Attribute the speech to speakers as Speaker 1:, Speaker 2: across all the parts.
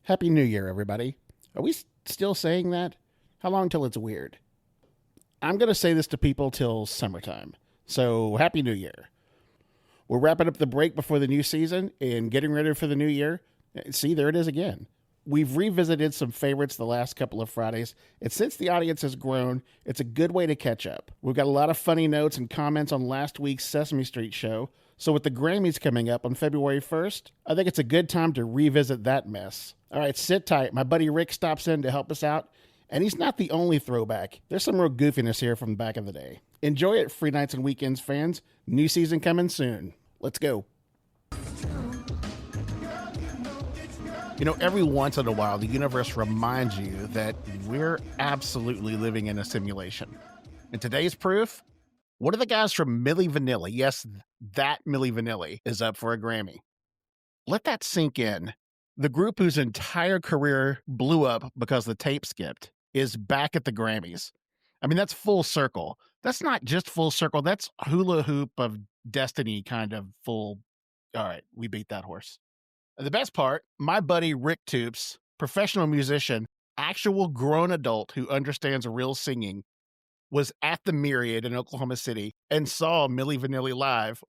Speaker 1: Happy New Year, everybody. Are we still saying that? How long till it's weird? I'm going to say this to people till summertime. So, Happy New Year. We're wrapping up the break before the new season and getting ready for the new year. See, there it is again. We've revisited some favorites the last couple of Fridays, and since the audience has grown, it's a good way to catch up. We've got a lot of funny notes and comments on last week's Sesame Street show, so with the Grammys coming up on February 1st, I think it's a good time to revisit that mess. All right, sit tight. My buddy Rick stops in to help us out, and he's not the only throwback. There's some real goofiness here from back in the day. Enjoy it, Free Nights and Weekends fans. New season coming soon. Let's go. You know, every once in a while, the universe reminds you that we're absolutely living in a simulation. And today's proof? What are the guys from Milli Vanilli? Yes, that Milli Vanilli is up for a Grammy. Let that sink in. The group whose entire career blew up because the tape skipped is back at the Grammys. I mean, that's full circle. That's not just full circle. That's hula hoop of destiny kind of full. All right, we beat that horse. The best part, my buddy Rick Toops, professional musician, actual grown adult who understands real singing, was at the Myriad in Oklahoma City and saw Milli Vanilli live,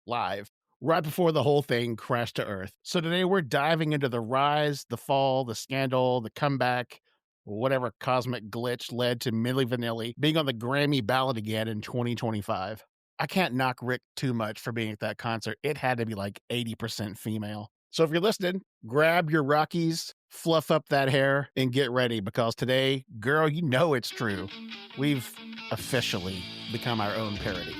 Speaker 1: live, right before the whole thing crashed to earth. So today we're diving into the rise, the fall, the scandal, the comeback, whatever cosmic glitch led to Milli Vanilli being on the Grammy ballot again in 2025. I can't knock Rick too much for being at that concert. It had to be like 80% female. So if you're listening, grab your Rockies, fluff up that hair, and get ready because today, girl, you know it's true. We've officially become our own parody.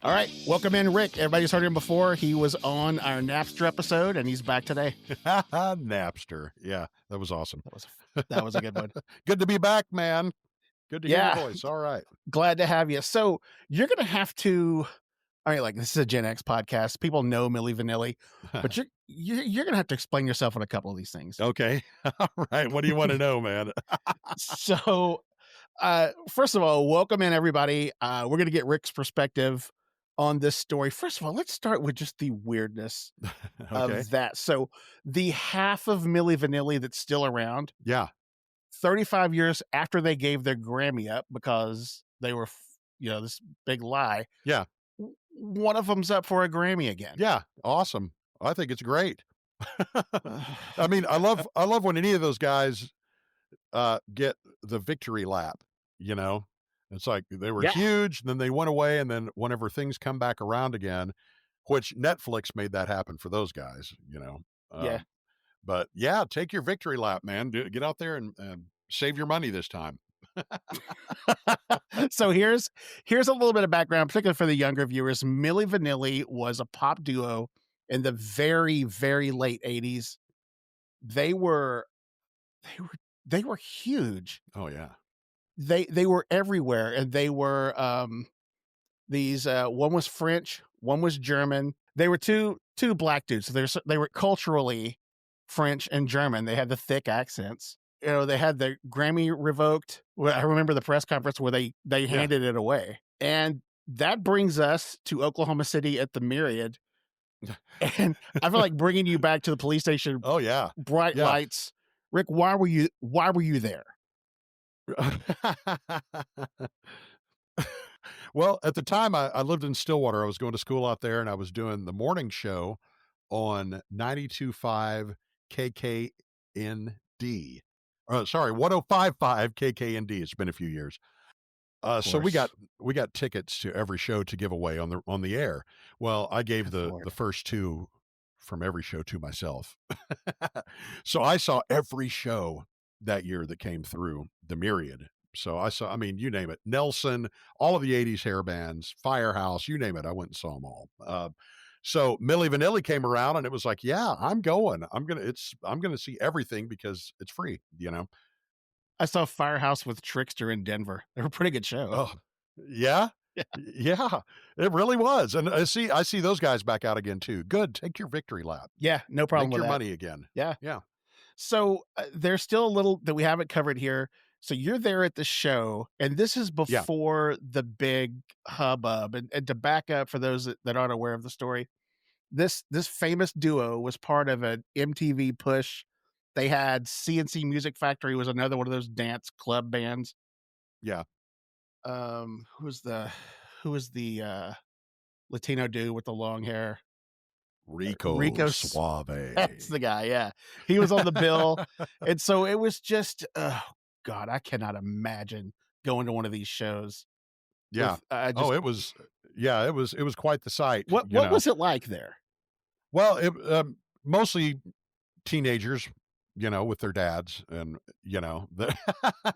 Speaker 1: All right, welcome in, Rick. Everybody's heard him before. He was on our Napster episode, and he's back today.
Speaker 2: Napster. Yeah, that was awesome.
Speaker 1: That was a good one.
Speaker 2: Good to be back, man. Good to hear your voice. All right.
Speaker 1: Glad to have you. So you're going to have to, this is a Gen X podcast. People know Milli Vanilli, but you're going to have to explain yourself on a couple of these things.
Speaker 2: Okay. All right. What do you want to know, man?
Speaker 1: So, first of all, welcome in, everybody. We're going to get Rick's perspective on this story. First of all, let's start with just the weirdness of that. So the half of Milli Vanilli that's still around.
Speaker 2: Yeah.
Speaker 1: 35 years after they gave their Grammy up because they were, this big lie.
Speaker 2: Yeah.
Speaker 1: One of them's up for a Grammy again.
Speaker 2: Yeah. Awesome. I think it's great. I mean, I love when any of those guys get the victory lap, It's like they were huge, then they went away, and then whenever things come back around again, which Netflix made that happen for those guys,
Speaker 1: Yeah.
Speaker 2: But yeah, take your victory lap, man. Get out there and save your money this time.
Speaker 1: So here's a little bit of background, particularly for the younger viewers. Milli Vanilli was a pop duo in the very, very late 80s. They were huge.
Speaker 2: Oh yeah.
Speaker 1: They were everywhere, and they were one was French, one was German. They were two black dudes. So they were culturally French and German. They had the thick accents. They had the Grammy revoked. I remember the press conference where they handed it away. And that brings us to Oklahoma City at the Myriad. And I feel like bringing you back to the police station.
Speaker 2: Oh yeah.
Speaker 1: Bright lights. Rick, why were you there?
Speaker 2: Well, at the time I lived in Stillwater. I was going to school out there, and I was doing the morning show on 92.5 KKND. 105.5 KKND. It's been a few years. So we got tickets to every show to give away on the air. Well, I gave the first two from every show to myself. So I saw every show that year that came through the Myriad. So you name it, Nelson, all of the 80s hair bands, Firehouse, you name it. I went and saw them all. So Milli Vanilli came around, and it was like, yeah, I'm going. I'm going to see everything because it's free,
Speaker 1: I saw Firehouse with Trickster in Denver. They were a pretty good show.
Speaker 2: Oh, yeah. Yeah, it really was. And I see those guys back out again too. Good. Take your victory lap.
Speaker 1: Yeah, no problem
Speaker 2: Make
Speaker 1: with
Speaker 2: your
Speaker 1: that.
Speaker 2: money again.
Speaker 1: Yeah.
Speaker 2: Yeah.
Speaker 1: So there's still a little that we haven't covered here. So you're there at the show, and this is
Speaker 2: Yeah.
Speaker 1: before the big hubbub. And to back up for those that aren't aware of the story, this famous duo was part of an MTV push. They had CNC Music Factory was another one of those dance club bands.
Speaker 2: Yeah.
Speaker 1: Who was the Latino dude with the long hair?
Speaker 2: Rico
Speaker 1: Rico that's
Speaker 2: Suave.
Speaker 1: the guy, yeah. He was on the bill, and so it was just, oh god, I cannot imagine going to one of these shows
Speaker 2: Yeah.
Speaker 1: with, I
Speaker 2: Oh,
Speaker 1: just
Speaker 2: it was quite the sight,
Speaker 1: what was it like there?
Speaker 2: Well, mostly teenagers, with their dads and, the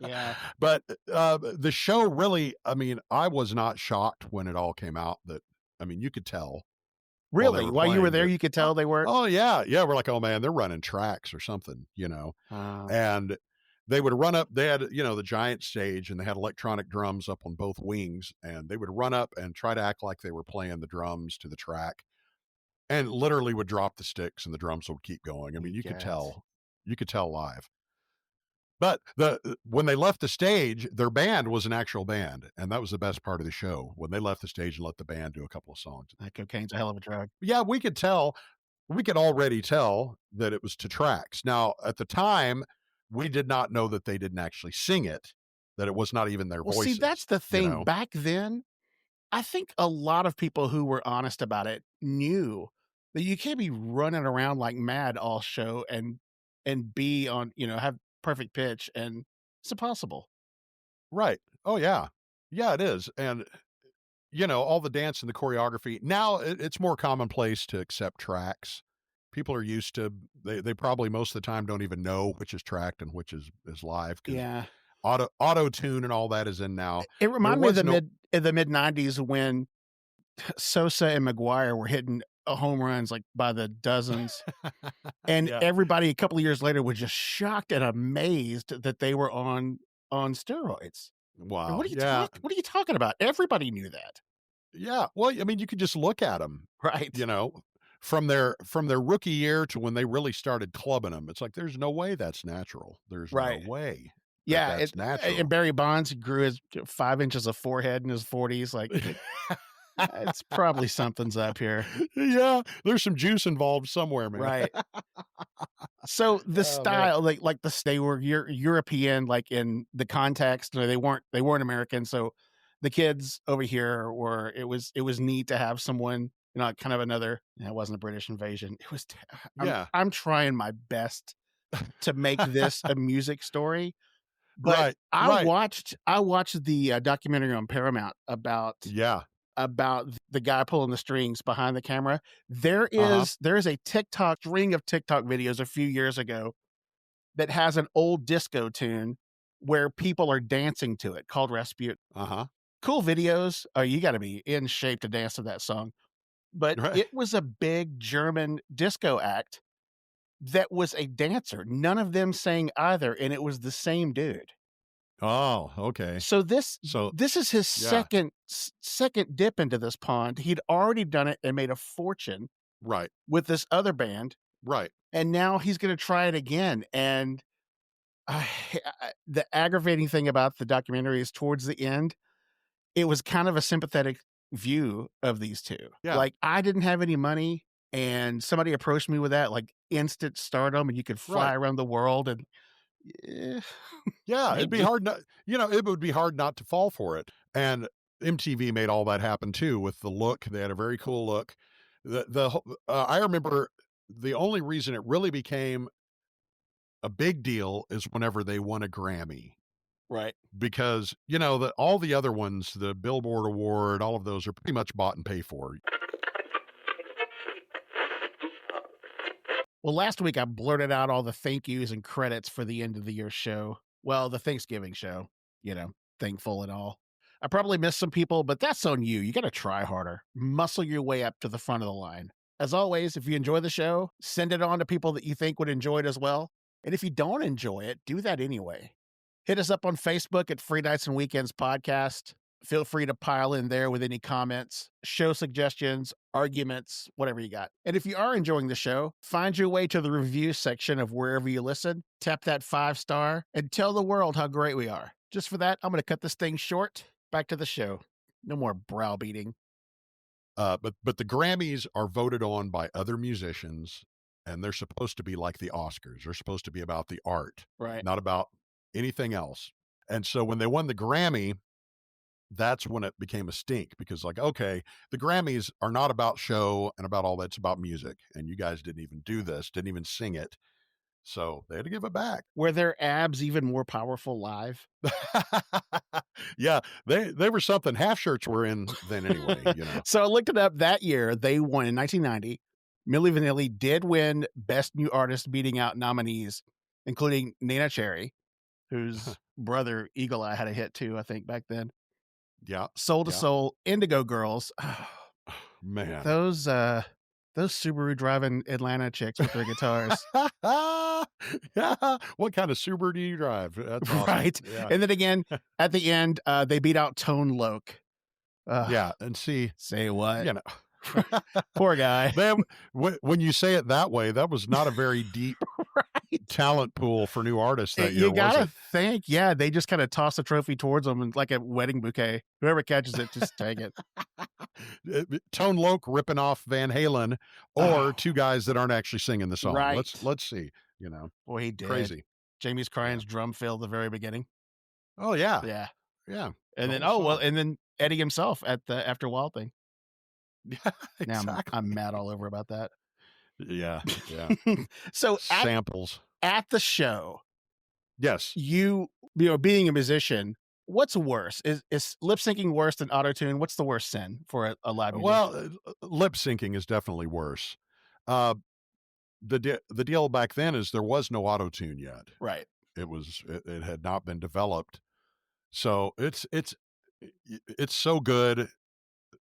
Speaker 1: Yeah.
Speaker 2: but, the show really, I mean, I was not shocked when it all came out that I mean, you could tell while they
Speaker 1: Really?
Speaker 2: were
Speaker 1: While you were
Speaker 2: playing
Speaker 1: there,
Speaker 2: that,
Speaker 1: you could tell they weren't.
Speaker 2: oh, yeah, yeah, we're like, "Oh, man, they're running tracks or something,"
Speaker 1: Oh,
Speaker 2: and they would run up they had, the giant stage, and they had electronic drums up on both wings, and they would run up and try to act like they were playing the drums to the track, and literally would drop the sticks and the drums would keep going. I mean,
Speaker 1: you
Speaker 2: you could
Speaker 1: guys.
Speaker 2: tell. You could tell live. But when they left the stage, their band was an actual band, and that was the best part of the show, when they left the stage and let the band do a couple of songs.
Speaker 1: That cocaine's a hell of a drug.
Speaker 2: Yeah, we could already tell that it was to tracks. Now, at the time, we did not know that they didn't actually sing it, that it was not even their
Speaker 1: Well, see,
Speaker 2: voices,
Speaker 1: that's the
Speaker 2: you
Speaker 1: thing.
Speaker 2: know?
Speaker 1: Back then, I think a lot of people who were honest about it knew that you can't be running around like mad all show and be on, have perfect pitch, and it's impossible.
Speaker 2: Right. Oh, yeah. Yeah, it is, and all the dance and the choreography. Now it's more commonplace to accept tracks. People are used to they probably most of the time don't even know which is tracked and which is live because
Speaker 1: Yeah.
Speaker 2: auto tune and all that is in now.
Speaker 1: It
Speaker 2: There
Speaker 1: reminded me of
Speaker 2: was no
Speaker 1: the mid '90s when Sosa and McGuire were hitting home runs like by the dozens, and
Speaker 2: yeah.
Speaker 1: everybody a couple of years later was just shocked and amazed that they were on steroids. And
Speaker 2: Wow. Yeah.
Speaker 1: what are you talking about? Everybody knew that.
Speaker 2: Yeah. Well, I mean, you could just look at them,
Speaker 1: Right.
Speaker 2: you know, from their rookie year to when they really started clubbing them. It's like there's no way that's natural. There's no
Speaker 1: Right.
Speaker 2: way that
Speaker 1: Yeah,
Speaker 2: that's
Speaker 1: and
Speaker 2: natural.
Speaker 1: Barry Bonds grew his 5 inches of forehead in his 40s, like, it's probably something's up here.
Speaker 2: Yeah, there's some juice involved somewhere, man.
Speaker 1: Right. So, the
Speaker 2: Oh, man.
Speaker 1: style, like, they were European, like, in the context, they weren't American, so the kids over here were it was neat to have someone, kind of another it wasn't a British invasion. It was t
Speaker 2: Yeah.
Speaker 1: I'm trying my best to make this a music story. But
Speaker 2: Right,
Speaker 1: I
Speaker 2: right.
Speaker 1: watched I watched the, documentary on Paramount
Speaker 2: Yeah.
Speaker 1: about the guy pulling the strings behind the camera. There
Speaker 2: Uh-huh.
Speaker 1: is there is a TikTok string of TikTok videos a few years ago that has an old disco tune where people are dancing to it called Rasputin.
Speaker 2: Uh-huh.
Speaker 1: Cool videos. Oh, you gotta be in shape to dance to that song. But
Speaker 2: Right.
Speaker 1: it was a big German disco act that was a dancer. None of them sang either, and it was the same dude.
Speaker 2: Oh, okay.
Speaker 1: So this
Speaker 2: So
Speaker 1: this is his
Speaker 2: yeah.
Speaker 1: second dip into this pond. He'd already done it and made a fortune
Speaker 2: Right,
Speaker 1: with this other band,
Speaker 2: right.
Speaker 1: and now he's gonna try it again, and the aggravating thing about the documentary is towards the end, it was kind of a sympathetic view of these 2.
Speaker 2: Yeah,
Speaker 1: Like, I didn't have any money, and somebody approached me with that, like, instant stardom, and you could fly
Speaker 2: right.
Speaker 1: around the world, and, eh,
Speaker 2: Yeah, it'd be
Speaker 1: maybe.
Speaker 2: hard not it would be hard not to fall for it, and MTV made all that happen too with the look. They had a very cool look. I remember the only reason it really became a big deal is whenever they won a Grammy.
Speaker 1: Right.
Speaker 2: Because, all the other ones, the Billboard Award, all of those are pretty much bought and paid for.
Speaker 1: Well, last week I blurted out all the thank yous and credits for the end of the year show. Well, the Thanksgiving show, thankful and all. I probably missed some people, but that's on you. You got to try harder. Muscle your way up to the front of the line. As always, if you enjoy the show, send it on to people that you think would enjoy it as well. And if you don't enjoy it, do that anyway. Hit us up on Facebook at Free Nights and Weekends Podcast. Feel free to pile in there with any comments, show suggestions, arguments, whatever you got. And if you are enjoying the show, find your way to the review section of wherever you listen, tap that 5-star, and tell the world how great we are. Just for that, I'm going to cut this thing short. Back to the show. No more browbeating.
Speaker 2: But the Grammys are voted on by other musicians, and they're supposed to be like the Oscars. They're supposed to be about the art,
Speaker 1: Right.
Speaker 2: not about anything else. And so when they won the Grammy, that's when it became a stink, because like, okay, the Grammys are not about show and about all that. It's about music. And you guys didn't even do this, didn't even sing it. So they had to give it back.
Speaker 1: Were their abs even more powerful live?
Speaker 2: Yeah, they were something. Half shirts were in then anyway, you know.
Speaker 1: So I looked it up. That year, they won in 1990. Milli Vanilli did win Best New Artist, beating out nominees, including Nina Cherry, whose brother Eagle Eye had a hit too, I think, back then.
Speaker 2: Yeah.
Speaker 1: Soul to Soul, Indigo Girls.
Speaker 2: Man.
Speaker 1: Those Subaru driving Atlanta chicks with their guitars.
Speaker 2: Yeah. What kind of Subaru do you drive? That's awesome.
Speaker 1: Right.
Speaker 2: Yeah.
Speaker 1: And then again, at the end, they beat out Tone Loc.
Speaker 2: Yeah. And see,
Speaker 1: say what?
Speaker 2: you know,
Speaker 1: poor guy.
Speaker 2: When you say it that way, that was not a very deep
Speaker 1: right.
Speaker 2: talent pool for new artists that year.
Speaker 1: You gotta think, yeah, they just kind of toss the trophy towards them and like a wedding bouquet. Whoever catches it, just take it.
Speaker 2: Tone Loc ripping off Van Halen, or two guys that aren't actually singing the song.
Speaker 1: Right.
Speaker 2: Let's see. You know,
Speaker 1: boy, he did.
Speaker 2: Crazy.
Speaker 1: Jamie's Crying's drum fill at the very beginning.
Speaker 2: Oh yeah,
Speaker 1: yeah.
Speaker 2: The
Speaker 1: And then
Speaker 2: whole song.
Speaker 1: and then Eddie himself at the After Wild thing.
Speaker 2: Yeah,
Speaker 1: Now
Speaker 2: exactly.
Speaker 1: I'm mad all over about that.
Speaker 2: Yeah.
Speaker 1: So
Speaker 2: samples
Speaker 1: at the show.
Speaker 2: Yes.
Speaker 1: You know, being a musician, what's worse? Is lip syncing worse than auto tune? What's the worst sin for a live musician?
Speaker 2: Well, lip syncing is definitely worse. The deal back then is there was no auto tune yet.
Speaker 1: Right.
Speaker 2: It had not been developed, so it's so good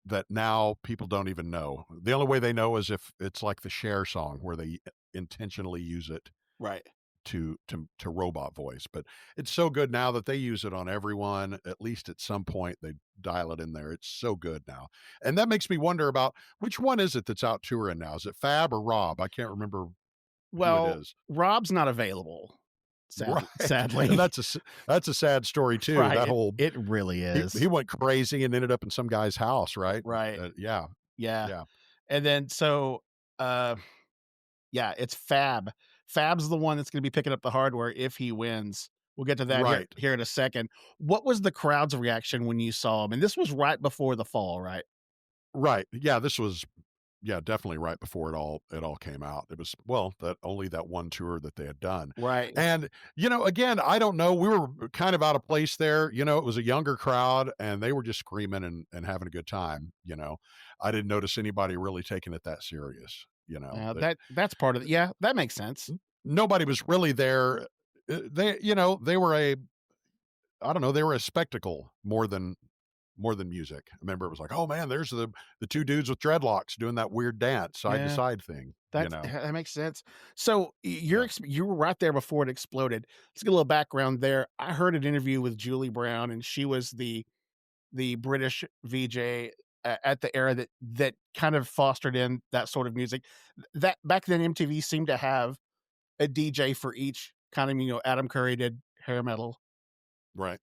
Speaker 2: that now people don't even know. The only way they know is if it's like the Cher song where they intentionally use it
Speaker 1: right
Speaker 2: to robot voice. But it's so good now that they use it on everyone. At least at some point they dial it in there. It's so good now. And that makes me wonder about which one is it that's out touring now? Is it Fab or Rob? I can't remember who it is.
Speaker 1: Rob's not available. Sadly.
Speaker 2: And that's a sad story too.
Speaker 1: Right.
Speaker 2: That whole
Speaker 1: it really is.
Speaker 2: He went crazy and ended up in some guy's house, right?
Speaker 1: Right.
Speaker 2: Yeah.
Speaker 1: And then so it's Fab. Fab's the one that's going to be picking up the hardware if he wins. We'll get to that here in a second. What was the crowd's reaction when you saw him? And this was right before the fall, right?
Speaker 2: Right. Yeah, this was definitely right before it all came out. It was only that one tour that they had done.
Speaker 1: Right.
Speaker 2: And again, I don't know. We were kind of out of place there. It was a younger crowd and they were just screaming and having a good time. I didn't notice anybody really taking it that serious.
Speaker 1: That's part of it. Yeah, that makes sense.
Speaker 2: Nobody was really there. They were they were a spectacle more than music. I remember it was like, oh man, there's the two dudes with dreadlocks doing that weird dance side to side thing.
Speaker 1: That makes sense. So you were right there before it exploded. Let's get a little background there. I heard an interview with Julie Brown, and she was the British VJ at the era that kind of fostered in that sort of music. That back then MTV seemed to have a DJ for each kind of, Adam Curry did hair metal.
Speaker 2: Right.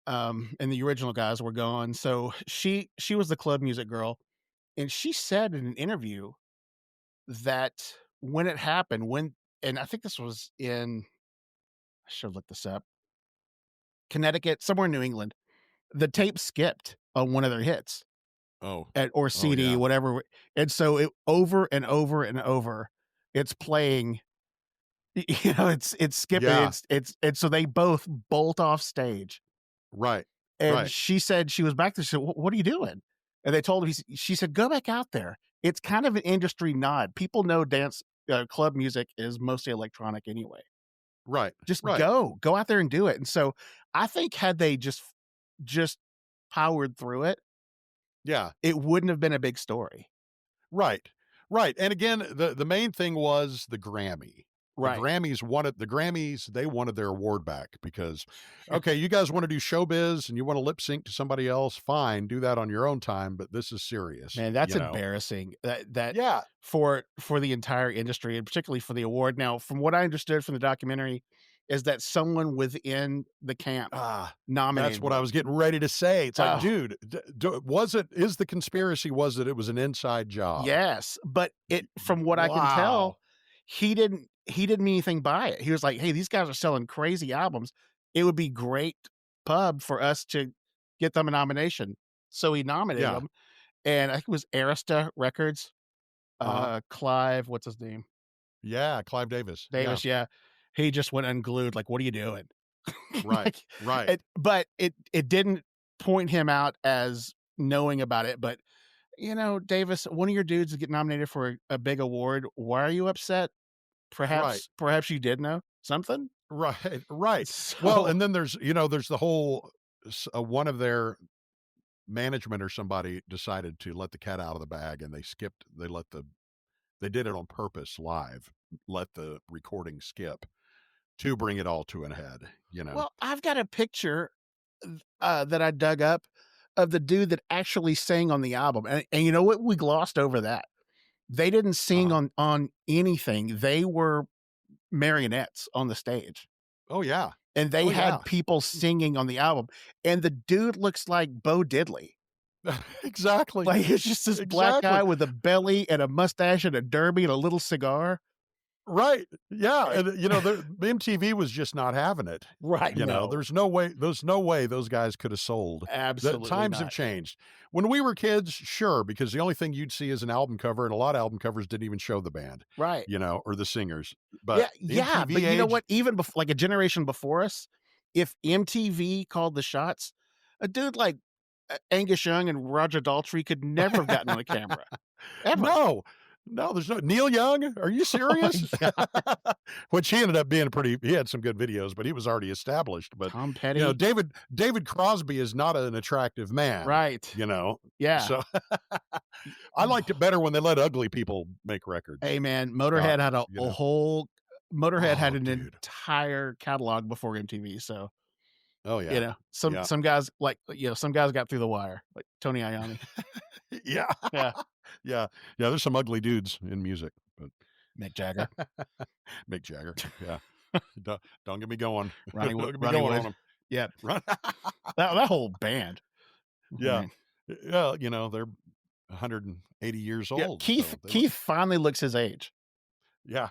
Speaker 1: And the original guys were gone. So she was the club music girl. And she said in an interview that when it happened, and I think this was I should look this up, Connecticut, somewhere in New England, the tape skipped on one of their hits. Or CD, whatever. And so it over and over and over, it's playing, it's skipping.
Speaker 2: Yeah.
Speaker 1: It's so they both bolt off stage.
Speaker 2: Right.
Speaker 1: And she said she was back there. She said, what are you doing? And they told him, she said, go back out there. It's kind of an industry nod. People know dance, club music is mostly electronic anyway.
Speaker 2: Right.
Speaker 1: Just go out there and do it. And so I think had they just powered through it, it wouldn't have been a big story.
Speaker 2: Right. And again, the main thing was the Grammy.
Speaker 1: Right.
Speaker 2: The Grammys, they wanted their award back because, okay, you guys want to do showbiz and you want to lip sync to somebody else, fine, do that on your own time, but this is serious,
Speaker 1: Man, that's
Speaker 2: you know?
Speaker 1: embarrassing. That
Speaker 2: Yeah.
Speaker 1: for the entire industry and particularly for the award. Now, from what I understood from the documentary, is that someone within the camp
Speaker 2: That's
Speaker 1: nominated
Speaker 2: what I
Speaker 1: them.
Speaker 2: was getting ready to say. It's like,
Speaker 1: Oh,
Speaker 2: dude, is the conspiracy was that it was an inside job?
Speaker 1: yes, but from what I can
Speaker 2: Wow.
Speaker 1: tell, he didn't mean anything by it. He was like, "Hey, these guys are selling crazy albums. It would be great pub for us to get them a nomination." So he nominated
Speaker 2: Yeah.
Speaker 1: them, and I think it was Arista Records.
Speaker 2: Uh-huh.
Speaker 1: Clive, what's his name?
Speaker 2: Yeah, Clive Davis. Yeah.
Speaker 1: Davis, yeah. He just went unglued, like, "What are you doing?"
Speaker 2: Right.
Speaker 1: Like,
Speaker 2: Right.
Speaker 1: but it didn't point him out as knowing about it, but, Davis, one of your dudes get nominated for a big award. Why are you upset?
Speaker 2: Right.
Speaker 1: Perhaps you did know something?
Speaker 2: Right. Right. Well,
Speaker 1: So
Speaker 2: and then there's the whole one of their management or somebody decided to let the cat out of the bag and they did it on purpose live, let the recording skip to bring it all to an head.
Speaker 1: well, I've got a picture, that I dug up of the dude that actually sang on the album, and you know what? We glossed over that. They didn't sing
Speaker 2: Uh-huh.
Speaker 1: on anything. They were marionettes on the stage,
Speaker 2: Oh yeah.
Speaker 1: and they
Speaker 2: Oh yeah.
Speaker 1: had people singing on the album, and the dude looks like Bo Diddley.
Speaker 2: Exactly.
Speaker 1: Like, it's just this black
Speaker 2: Exactly.
Speaker 1: guy with a belly and a mustache and a derby and a little cigar.
Speaker 2: Right. Yeah.
Speaker 1: Eh
Speaker 2: And the MTV was just not having it.
Speaker 1: Right, no.
Speaker 2: There's no way those guys could have sold. The
Speaker 1: Absolutely
Speaker 2: times have
Speaker 1: not.
Speaker 2: changed. When we were kids, sure, because the only thing you'd see is an album cover, and a lot of album covers didn't even show the band,
Speaker 1: Right.
Speaker 2: or the singers.
Speaker 1: Yeah,
Speaker 2: But
Speaker 1: yeah,
Speaker 2: MTV
Speaker 1: but you know
Speaker 2: age,
Speaker 1: what? Even like a generation before us, if MTV called the shots, a dude like Angus Young and Roger Daltrey could never have gotten on a camera, ever.
Speaker 2: no, no, there's no Neil Young. Are you
Speaker 1: Oh my
Speaker 2: serious?
Speaker 1: god.
Speaker 2: Which he ended up being he had some good videos, but he was already established. But
Speaker 1: Tom Petty.
Speaker 2: David Crosby is not an attractive man.
Speaker 1: Right. Yeah.
Speaker 2: So I liked it better when they let ugly people make records.
Speaker 1: Hey, man,
Speaker 2: God,
Speaker 1: Motorhead had a whole Motorhead had
Speaker 2: Oh,
Speaker 1: an
Speaker 2: dude.
Speaker 1: entire catalog before MTV, so,
Speaker 2: Oh yeah. Yeah.
Speaker 1: some guys, like, some guys got through the wire, like Tony Iommi.
Speaker 2: Yeah.
Speaker 1: Yeah.
Speaker 2: Yeah. Yeah. There's some ugly dudes in music, but
Speaker 1: Mick Jagger.
Speaker 2: Mick Jagger. Yeah. Don't get me going.
Speaker 1: Ronnie
Speaker 2: Don't get me
Speaker 1: Ronnie
Speaker 2: going on
Speaker 1: Wood.
Speaker 2: them.
Speaker 1: Yeah.
Speaker 2: Run.
Speaker 1: That whole band.
Speaker 2: Yeah.
Speaker 1: Right.
Speaker 2: Yeah. They're 180 years
Speaker 1: Yeah,
Speaker 2: old.
Speaker 1: Keith
Speaker 2: So they look,
Speaker 1: Keith finally looks his age
Speaker 2: yeah.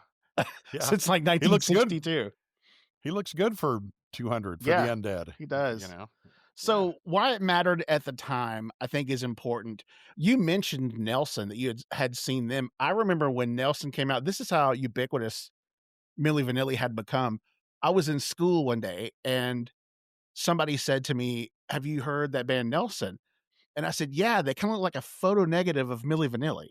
Speaker 2: Yeah.
Speaker 1: since, like,
Speaker 2: He looks good.
Speaker 1: 1962.
Speaker 2: He looks good for 200 for the
Speaker 1: Yeah,
Speaker 2: undead.
Speaker 1: he does.
Speaker 2: Yeah.
Speaker 1: So, why it mattered at the time, I think, is important. You mentioned Nelson, that you had seen them. I remember when Nelson came out, this is how ubiquitous Milli Vanilli had become. I was in school one day, and somebody said to me, "Have you heard that band Nelson?" And I said, "Yeah, they kinda look like a photo negative of Milli Vanilli."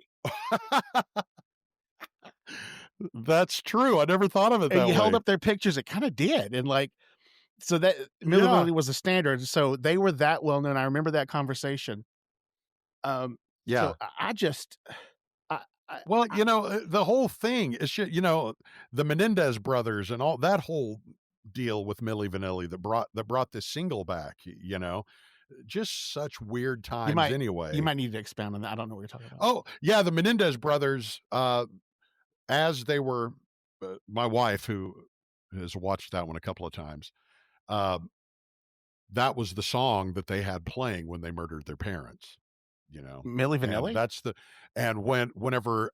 Speaker 2: That's true. I never thought of it
Speaker 1: And
Speaker 2: that
Speaker 1: you held
Speaker 2: way.
Speaker 1: up their pictures, it kinda did, and, like, so that Milli
Speaker 2: Yeah.
Speaker 1: Vanilli was a standard, so they were that well known. I remember that conversation. Um,
Speaker 2: Yeah.
Speaker 1: so I just I
Speaker 2: Well, the whole thing is, the Menendez brothers and all that whole deal with Milli Vanilli that brought this single back. Just such weird
Speaker 1: you
Speaker 2: times.
Speaker 1: might
Speaker 2: Anyway.
Speaker 1: need to expound on that. I don't know what you're talking about.
Speaker 2: Oh yeah, the Menendez brothers. As they were, my wife who has watched that one a couple of times. Uh, that was the song that they had playing when they murdered their parents.
Speaker 1: Milli
Speaker 2: And
Speaker 1: Vanilli?
Speaker 2: that's whenever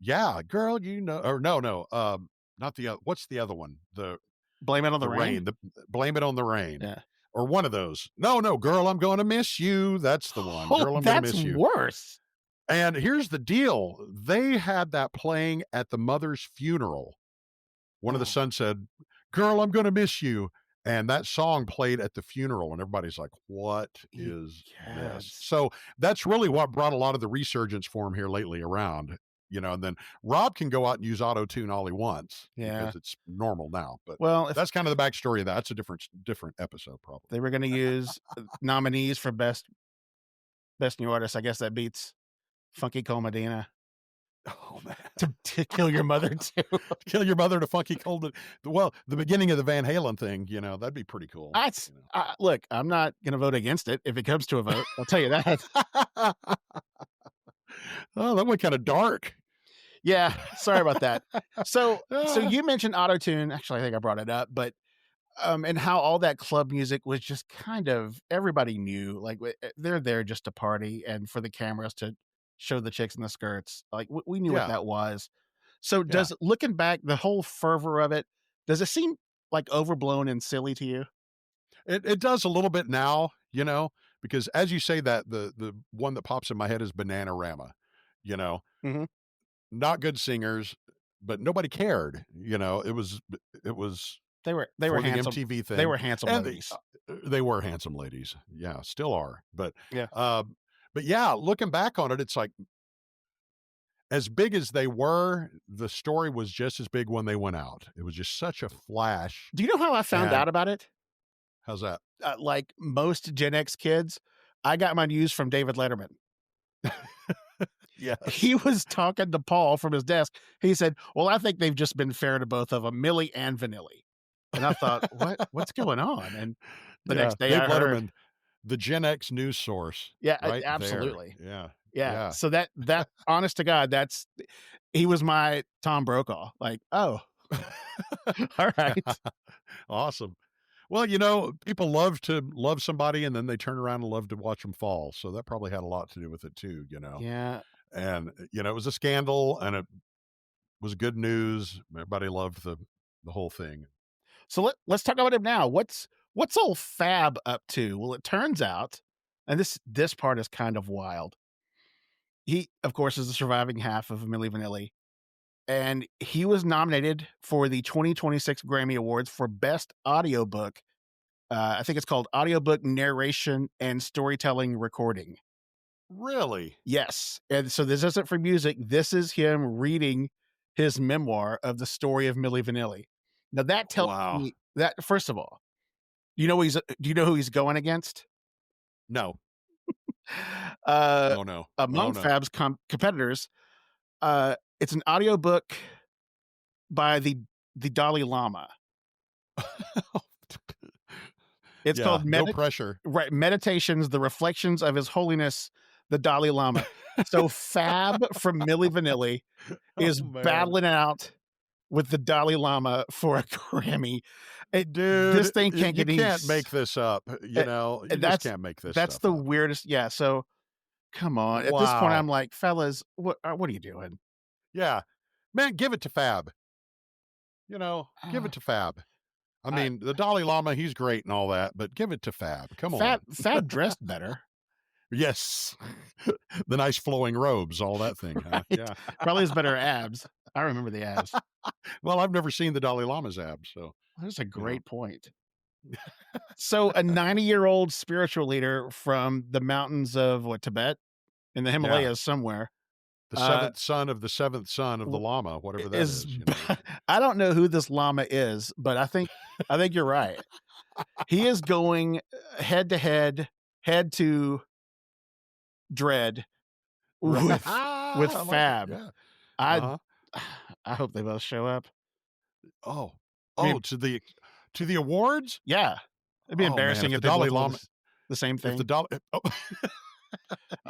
Speaker 2: yeah, girl, or no, not the what's the other one?
Speaker 1: Blame It on the
Speaker 2: The
Speaker 1: Rain?
Speaker 2: rain, blame it on the rain.
Speaker 1: Yeah.
Speaker 2: Or one of those. No, girl, I'm gonna miss you. That's the one.
Speaker 1: Oh,
Speaker 2: Girl, I'm gonna
Speaker 1: that's
Speaker 2: miss you.
Speaker 1: worse.
Speaker 2: And here's the deal. They had that playing at the mother's funeral. One of the
Speaker 1: Oh,
Speaker 2: sons said, "Girl, I'm gonna miss you." And that song played at the funeral, and everybody's like, "What is this?"
Speaker 1: yes.
Speaker 2: So that's really what brought a lot of the resurgence for him here lately around. And then Rob can go out and use auto tune all he wants
Speaker 1: Yeah.
Speaker 2: because it's normal now. But
Speaker 1: Well, if
Speaker 2: that's kind of the backstory of that. That's a different episode, probably.
Speaker 1: they were gonna use, nominees for best new artist, I guess that beats Funky Cole Medina.
Speaker 2: Oh man,
Speaker 1: to kill your mother too.
Speaker 2: Kill your mother to funky cold. Well, the beginning of the Van Halen thing, that'd be pretty cool.
Speaker 1: Look, I'm not going to vote against it if it comes to a vote. I'll tell you that.
Speaker 2: Oh, that went kind of dark.
Speaker 1: Yeah, sorry about that. So you mentioned autotune. Actually, I think I brought it up, but and how all that club music was just kind of everybody knew, like they're there just to party and for the cameras to show the chicks in the skirts. Like we knew what that was. So looking back, the whole fervor of it, does it seem like overblown and silly to you?
Speaker 2: It does a little bit now, because as you say that, the one that pops in my head is Bananarama,
Speaker 1: Mm-hmm.
Speaker 2: not good singers, but nobody cared. It was
Speaker 1: they were
Speaker 2: for the
Speaker 1: handsome
Speaker 2: MTV thing.
Speaker 1: They were handsome ladies.
Speaker 2: They were handsome ladies. Yeah, still are. But
Speaker 1: yeah.
Speaker 2: But yeah, looking back on it, it's like as big as they were, the story was just as big when they went out. It was just such a flash.
Speaker 1: Do you know how I found out about it?
Speaker 2: How's that?
Speaker 1: Like most Gen X kids, I got my news from David Letterman.
Speaker 2: Yeah,
Speaker 1: he was talking to Paul from his desk. He said, "Well, I think they've just been fair to both of them, Milli and Vanilli." And I thought, what's going on? And the next day,
Speaker 2: Dave
Speaker 1: I
Speaker 2: Letterman,
Speaker 1: heard,
Speaker 2: the Gen X news source.
Speaker 1: Yeah,
Speaker 2: right
Speaker 1: absolutely.
Speaker 2: There.
Speaker 1: Yeah. So that honest to God, he was my Tom Brokaw. Like, oh, all right,
Speaker 2: awesome. Well, people love to love somebody and then they turn around and love to watch them fall. So that probably had a lot to do with it too,
Speaker 1: Yeah.
Speaker 2: And, it was a scandal and it was good news. Everybody loved the whole thing.
Speaker 1: So let's talk about him now. What's old Fab up to? Well, it turns out, and this part is kind of wild. He, of course, is the surviving half of Milli Vanilli. And he was nominated for the 2026 Grammy Awards for Best Audiobook. I think it's called Audiobook Narration and Storytelling Recording.
Speaker 2: Really?
Speaker 1: Yes. And so this isn't for music. This is him reading his memoir of the story of Milli Vanilli. Now that tells me that, first of all, do you know who he's going against?
Speaker 2: No.
Speaker 1: No. Among Fab's competitors, it's an audiobook by the Dalai Lama. It's called
Speaker 2: No Pressure.
Speaker 1: Right. Meditations, the Reflections of His Holiness, the Dalai Lama. So Fab from Milli Vanilli is battling out with the Dalai Lama for a Grammy.
Speaker 2: Dude,
Speaker 1: this thing can't
Speaker 2: you can't make this up. You just can't make this.
Speaker 1: That's the weirdest. Yeah. So come on. At this point, I'm like, fellas, what are you doing?
Speaker 2: Yeah, man, give it to Fab. Give it to Fab. I mean, the Dalai Lama, he's great and all that, but give it to Fab. Come on.
Speaker 1: Fab dressed better.
Speaker 2: Yes. The nice flowing robes, all that thing. Huh?
Speaker 1: Right. Yeah. Probably has better abs. I remember the abs.
Speaker 2: Well, I've never seen the Dalai Lama's abs, so.
Speaker 1: That's a great point. So a 90-year-old spiritual leader from the mountains of Tibet in the Himalayas somewhere.
Speaker 2: The seventh son of the seventh son of the Lama, whatever that is.
Speaker 1: I don't know who this Lama is, but I think you're right. He is going head to dread with Fab.
Speaker 2: Yeah.
Speaker 1: I hope they both show up.
Speaker 2: Oh, to the awards?
Speaker 1: Yeah. It'd be embarrassing if the Dalai Lama the same thing.
Speaker 2: If the Dalai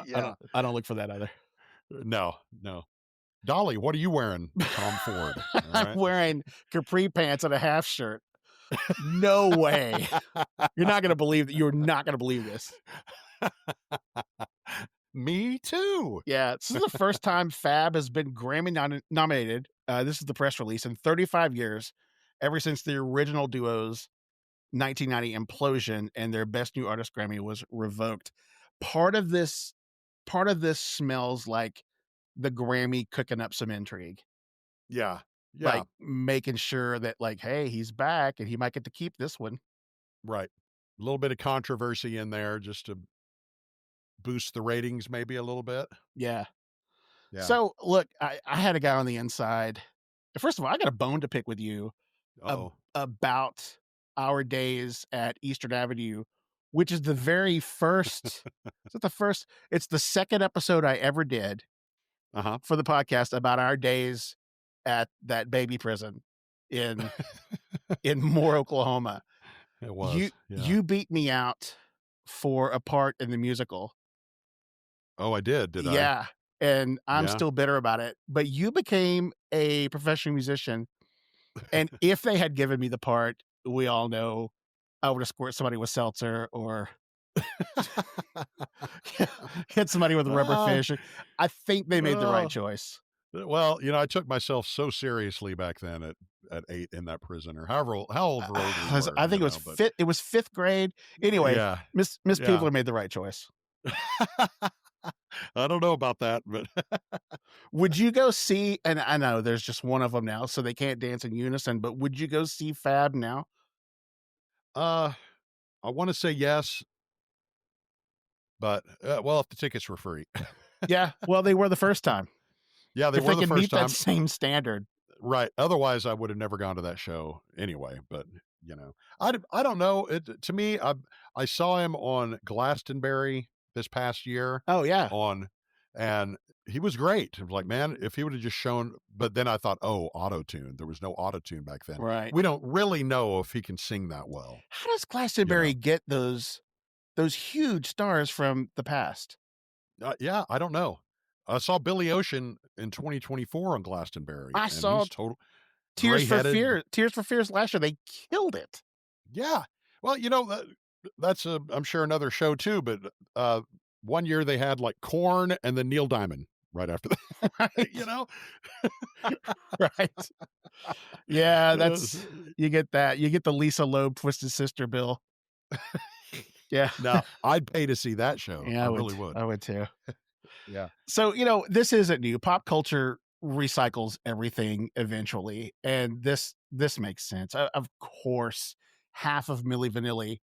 Speaker 1: Yeah. I don't look for that either.
Speaker 2: No. Dolly, what are you wearing, Tom Ford?
Speaker 1: I'm wearing capri pants and a half shirt. No way. You're not going to believe that. You're not going to believe this.
Speaker 2: Me too.
Speaker 1: Yeah. This is the first time Fab has been Grammy nominated. This is the press release in 35 years, ever since the original duo's 1990 implosion and their Best New Artist Grammy was revoked. Part of this smells like the Grammy cooking up some intrigue.
Speaker 2: Yeah.
Speaker 1: Like making sure that hey, he's back and he might get to keep this one.
Speaker 2: Right. A little bit of controversy in there just to boost the ratings maybe a little bit.
Speaker 1: Yeah. So look, I had a guy on the inside. First of all, I got a bone to pick with you about our days at Eastern Avenue, which is the very first. It's the second episode I ever did.
Speaker 2: Uh-huh.
Speaker 1: for the podcast about our days at that baby prison in Moore, Oklahoma.
Speaker 2: It
Speaker 1: You
Speaker 2: was, yeah.
Speaker 1: you beat me out for a part in the musical.
Speaker 2: Oh, I did I?
Speaker 1: Yeah, and I'm
Speaker 2: Yeah.
Speaker 1: still bitter about it, but you became a professional musician, and if they had given me the part, we all know I would have squirt somebody with seltzer or hit somebody with a rubber
Speaker 2: Ah,
Speaker 1: fish. I think they made the right
Speaker 2: oh,
Speaker 1: choice.
Speaker 2: well, I took myself so seriously back then at 8 in that prison or however old we were,
Speaker 1: I think it was
Speaker 2: but
Speaker 1: 5th grade. Anyway,
Speaker 2: yeah.
Speaker 1: Miss
Speaker 2: Yeah.
Speaker 1: Peebler made the right choice.
Speaker 2: I don't know about that, but
Speaker 1: Would you go see, and I know there's just one of them now, so they can't dance in unison, but would you go see Fab now?
Speaker 2: uh, I wanna say yes, but, well, if the tickets were free.
Speaker 1: Yeah, well, they were the first time.
Speaker 2: Yeah, they
Speaker 1: If they
Speaker 2: were the
Speaker 1: can
Speaker 2: first
Speaker 1: meet that
Speaker 2: time.
Speaker 1: same standard.
Speaker 2: Right, otherwise, I would have never gone to that show anyway, but, I don't know, to me, I saw him on Glastonbury this past year
Speaker 1: Oh, yeah,
Speaker 2: on and he was great. I was like, "Man, if he would've just shown," but then I thought, "Oh, Auto-Tune." There was no Auto-Tune back then.
Speaker 1: right.
Speaker 2: We don't really know if he can sing that well,
Speaker 1: How does
Speaker 2: you
Speaker 1: Glastonbury
Speaker 2: know?
Speaker 1: get those huge stars from the past?
Speaker 2: Yeah, I don't know. I saw Billy Ocean in 2024 on Glastonbury,
Speaker 1: I
Speaker 2: and
Speaker 1: saw
Speaker 2: he's total
Speaker 1: Tears for
Speaker 2: gray-headed.
Speaker 1: Fear Tears for Fears last year, they killed it.
Speaker 2: Yeah. Well, that's I'm sure another show too, but one year they had like Corn and then Neil Diamond right after that.
Speaker 1: Right,
Speaker 2: you know?
Speaker 1: right. Yeah,
Speaker 2: Uh,
Speaker 1: you get that. You get the Lisa Loeb Twisted Sister bill. Yeah.
Speaker 2: now, I'd pay to see that show.
Speaker 1: Yeah,
Speaker 2: I really
Speaker 1: I
Speaker 2: would.
Speaker 1: would too.
Speaker 2: Yeah.
Speaker 1: So, this isn't new. Pop culture recycles everything eventually, and this makes sense. Of course, half of Milli Vanilli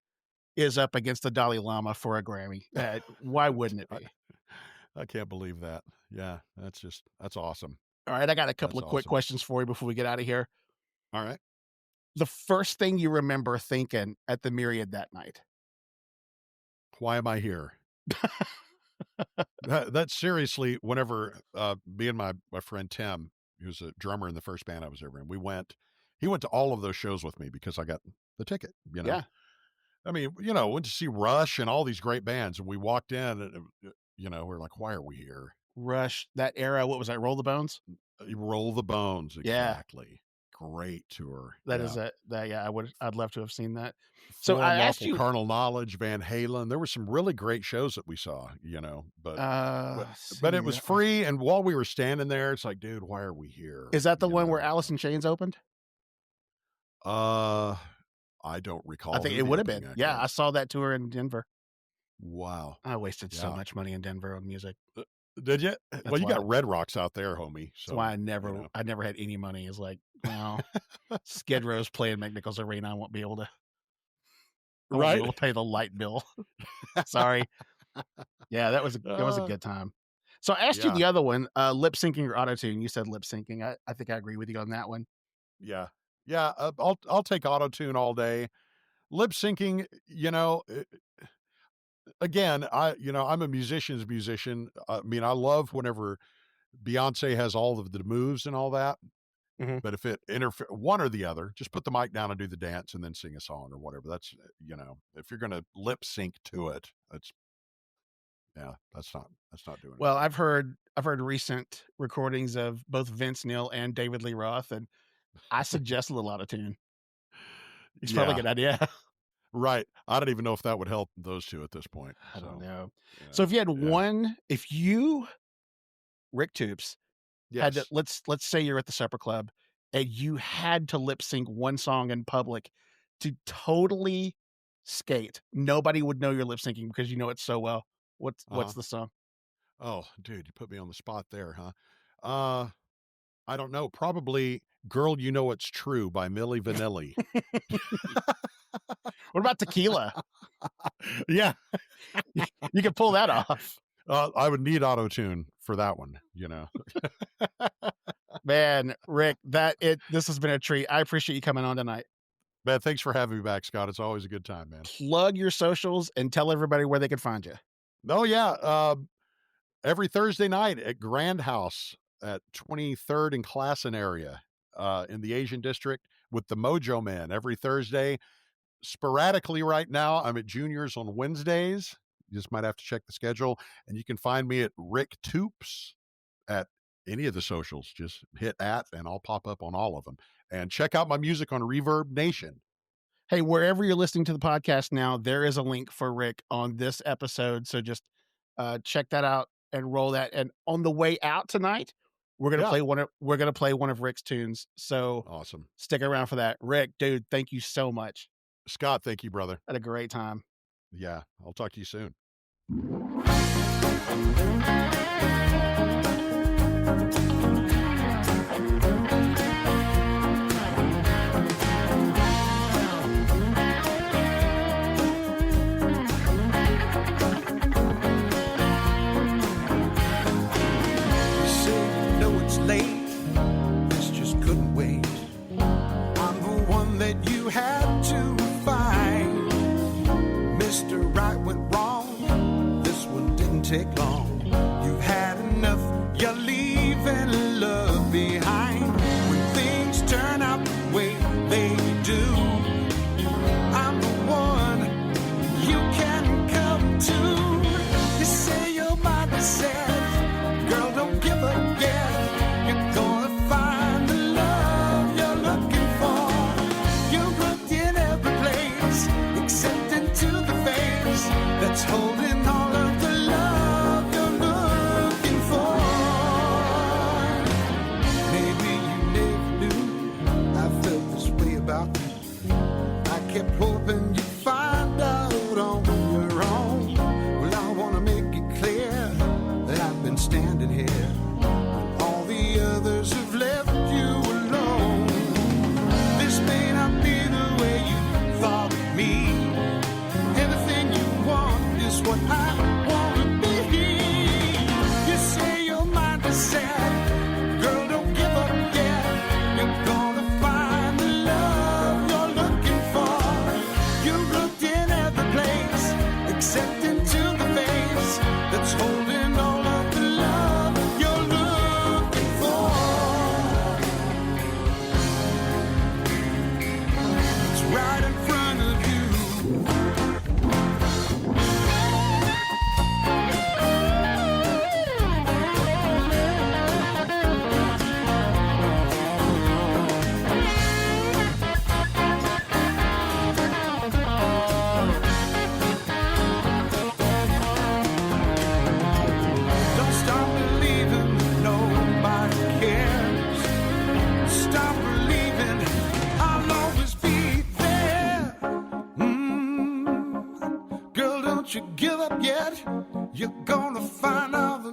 Speaker 1: is up against the Dalai Lama for a Grammy. Why wouldn't it
Speaker 2: I,
Speaker 1: be?
Speaker 2: I can't believe that. Yeah, that's awesome.
Speaker 1: All right, I got a couple
Speaker 2: That's
Speaker 1: of quick
Speaker 2: awesome.
Speaker 1: questions for you before we get out of here.
Speaker 2: All right.
Speaker 1: The first thing you remember thinking at the Myriad that night?
Speaker 2: Why am I here? That's seriously whenever me and my friend Tim, who's a drummer in the first band I was ever in, he went to all of those shows with me because I got the ticket.
Speaker 1: Yeah,
Speaker 2: I mean, went to see Rush and all these great bands, and we walked in and we're like, why are we here?
Speaker 1: Rush, that era. What was that? Roll the Bones.
Speaker 2: Roll the Bones,
Speaker 1: Yeah,
Speaker 2: exactly. Great tour.
Speaker 1: that
Speaker 2: Yeah.
Speaker 1: is a that. Yeah, I'd love to have seen that. So
Speaker 2: For
Speaker 1: I asked
Speaker 2: Unlawful
Speaker 1: you.
Speaker 2: Carnal Knowledge, Van Halen. There were some really great shows that we saw, but
Speaker 1: Let's
Speaker 2: but it
Speaker 1: see.
Speaker 2: was free, and while we were standing there, it's like, "Dude, why are we here?"
Speaker 1: Is that the one where Alice in Chains opened?
Speaker 2: Uh, I don't
Speaker 1: I
Speaker 2: recall
Speaker 1: think
Speaker 2: who
Speaker 1: it
Speaker 2: the
Speaker 1: would have
Speaker 2: opening
Speaker 1: been.
Speaker 2: act
Speaker 1: Yeah, I
Speaker 2: was.
Speaker 1: saw that tour in Denver.
Speaker 2: Wow.
Speaker 1: I wasted so
Speaker 2: Yeah.
Speaker 1: much money in Denver on music.
Speaker 2: Did you? Well,
Speaker 1: That's
Speaker 2: you
Speaker 1: why
Speaker 2: got Red Rocks out there, homie,
Speaker 1: that's why
Speaker 2: so, you know.
Speaker 1: I never had any money. It's like, well, Skid Row's playing McNichols Arena. I won't be
Speaker 2: Right?
Speaker 1: able to pay the light bill. Sorry. Yeah, that was a
Speaker 2: Uh,
Speaker 1: good time. So I asked you
Speaker 2: yeah,
Speaker 1: the other one, lip syncing or auto tune. You said lip syncing. I think I agree with you on that one.
Speaker 2: yeah. Yeah, I'll take Auto-Tune all day. Lip syncing, again, I'm a musician's musician. I mean, I love whenever Beyonce has all of the moves and all that,
Speaker 1: Mhm.
Speaker 2: but if it interfere one or the other, just put the mic down and do the dance and then sing a song or whatever. That's, if you're gonna lip sync to it, that's not doing it
Speaker 1: Well,
Speaker 2: for me.
Speaker 1: I've heard recent recordings of both Vince Neil and David Lee Roth, and I suggest a little auto tune. It's probably a
Speaker 2: Yeah,
Speaker 1: good idea.
Speaker 2: right. I don't even know if that would help those 2 at this point.
Speaker 1: I don't
Speaker 2: So,
Speaker 1: know.
Speaker 2: yeah.
Speaker 1: So if you had
Speaker 2: Yeah.
Speaker 1: if you, Rick Toops, had to,
Speaker 2: Yes.
Speaker 1: let's say you're at the supper club and you had to lip sync one song in public to totally skate. Nobody would know you're lip syncing because you know it so well.
Speaker 2: Uh-huh.
Speaker 1: What's the song?
Speaker 2: Oh, dude, you put me on the spot there, huh? Uh, I don't know. Probably "Girl, You Know It's True" by Milli Vanilli.
Speaker 1: What about tequila?
Speaker 2: Yeah.
Speaker 1: You can pull that off.
Speaker 2: I would need Auto-Tune for that one.
Speaker 1: Man, Rick, this has been a treat. I appreciate you coming on tonight.
Speaker 2: Man, thanks for having me back, Scott. It's always a good time, man.
Speaker 1: Plug your socials and tell everybody where they can find you.
Speaker 2: Oh, yeah, every Thursday night at Grand House at 23rd and Classen area in the Asian District with the Mojo Man every Thursday. Sporadically right now, I'm at Juniors on Wednesdays. You just might have to check the schedule. And you can find me at Rick Toops at any of the socials. Just hit at, and I'll pop up on all of them. And check out my music on Reverb Nation.
Speaker 1: Hey, wherever you're listening to the podcast now, there is a link for Rick on this episode. So just check that out and roll that. And on the way out tonight, we're gonna play one of Rick's tunes. So
Speaker 2: awesome!
Speaker 1: Stick around for that. Rick, dude, thank you so much.
Speaker 2: Scott, thank you, brother.
Speaker 1: Had a great time.
Speaker 2: Yeah, I'll talk to you soon.
Speaker 3: Had to find Mr. Right went wrong. This one didn't take long. You've had enough. You're leaving love behind. When things turn out the way they do, I'm the one you can come to. You say your mind is set. Girl, don't give up yet. You're gonna find the love you're looking for. Except into the face that's holding all of the love you're looking for. Maybe you never knew I felt this way about you. I kept hoping you'd find out on your own. Well, I want to make it clear that I've been standing here when all the others have left you alone. This may not be the way you thought of me. Anything you want is what I want to be. You say your mind is set. Girl, don't give up yet. You're gonna find the love you're looking for. You looked in every place except into the face that's holding all of the love you're looking for. It's right in front of you. Don't stop believing that nobody cares. Stop believing I'll always be there. Girl, don't you give up yet. You're gonna find out